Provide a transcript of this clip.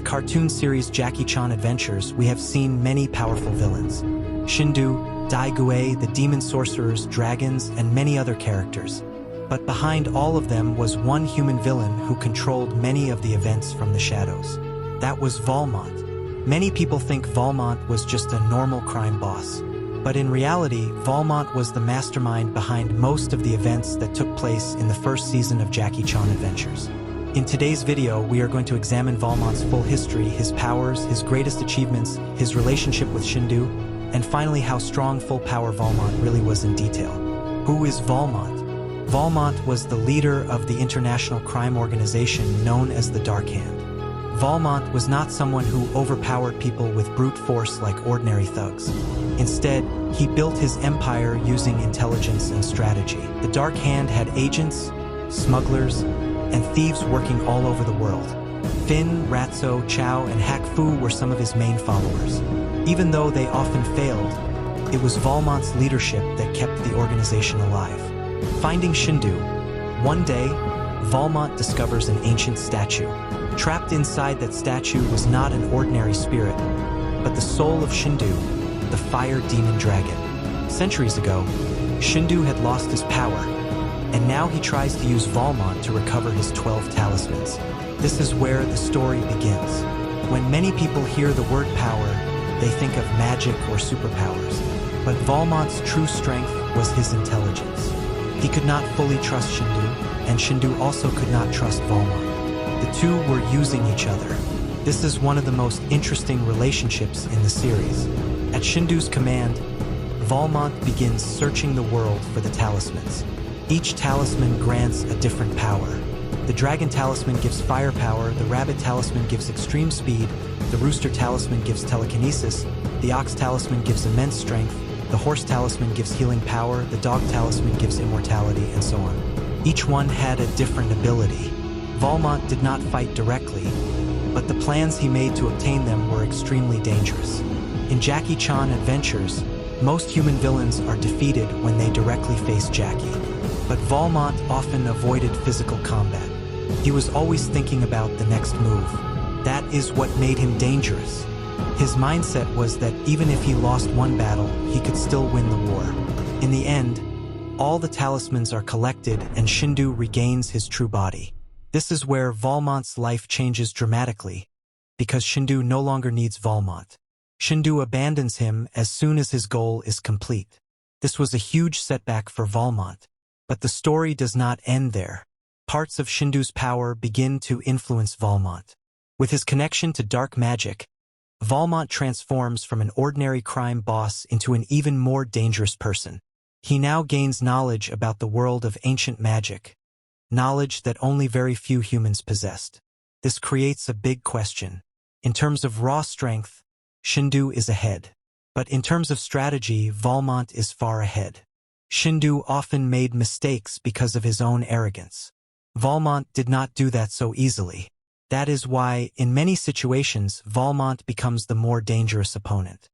the cartoon series Jackie Chan Adventures, we have seen many powerful villains. Shendu, Dai Gui, the demon sorcerers, dragons, and many other characters. But behind all of them was one human villain who controlled many of the events from the shadows. That was Valmont. Many people think Valmont was just a normal crime boss. But in reality, Valmont was the mastermind behind most of the events that took place in the first season of Jackie Chan Adventures. In today's video, we are going to examine Valmont's full history, his powers, his greatest achievements, his relationship with Shendu, and finally how strong full power Valmont really was in detail. Who is Valmont? Valmont was the leader of the international crime organization known as the Dark Hand. Valmont was not someone who overpowered people with brute force like ordinary thugs. Instead, he built his empire using intelligence and strategy. The Dark Hand had agents, smugglers, and thieves working all over the world. Finn, Ratso, Chow, and Hak Fu were some of his main followers. Even though they often failed, it was Valmont's leadership that kept the organization alive. Finding Shendu, one day, Valmont discovers an ancient statue. Trapped inside that statue was not an ordinary spirit, but the soul of Shendu, the fire demon dragon. Centuries ago, Shendu had lost his power, and now he tries to use Valmont to recover his 12 talismans. This is where the story begins. When many people hear the word power, they think of magic or superpowers. But Valmont's true strength was his intelligence. He could not fully trust Shendu, and Shendu also could not trust Valmont. The two were using each other. This is one of the most interesting relationships in the series. At Shendu's command, Valmont begins searching the world for the talismans. Each talisman grants a different power. The dragon talisman gives fire power, the rabbit talisman gives extreme speed, the rooster talisman gives telekinesis, the ox talisman gives immense strength, the horse talisman gives healing power, the dog talisman gives immortality, and so on. Each one had a different ability. Valmont did not fight directly, but the plans he made to obtain them were extremely dangerous. In Jackie Chan Adventures, most human villains are defeated when they directly face Jackie. But Valmont often avoided physical combat. He was always thinking about the next move. That is what made him dangerous. His mindset was that even if he lost one battle, he could still win the war. In the end, all the talismans are collected and Shendu regains his true body. This is where Valmont's life changes dramatically, because Shendu no longer needs Valmont. Shendu abandons him as soon as his goal is complete. This was a huge setback for Valmont. But the story does not end there. Parts of Shendu's power begin to influence Valmont. With his connection to dark magic, Valmont transforms from an ordinary crime boss into an even more dangerous person. He now gains knowledge about the world of ancient magic, knowledge that only very few humans possessed. This creates a big question. In terms of raw strength, Shendu is ahead. But in terms of strategy, Valmont is far ahead. Shendu often made mistakes because of his own arrogance. Valmont did not do that so easily. That is why, in many situations, Valmont becomes the more dangerous opponent.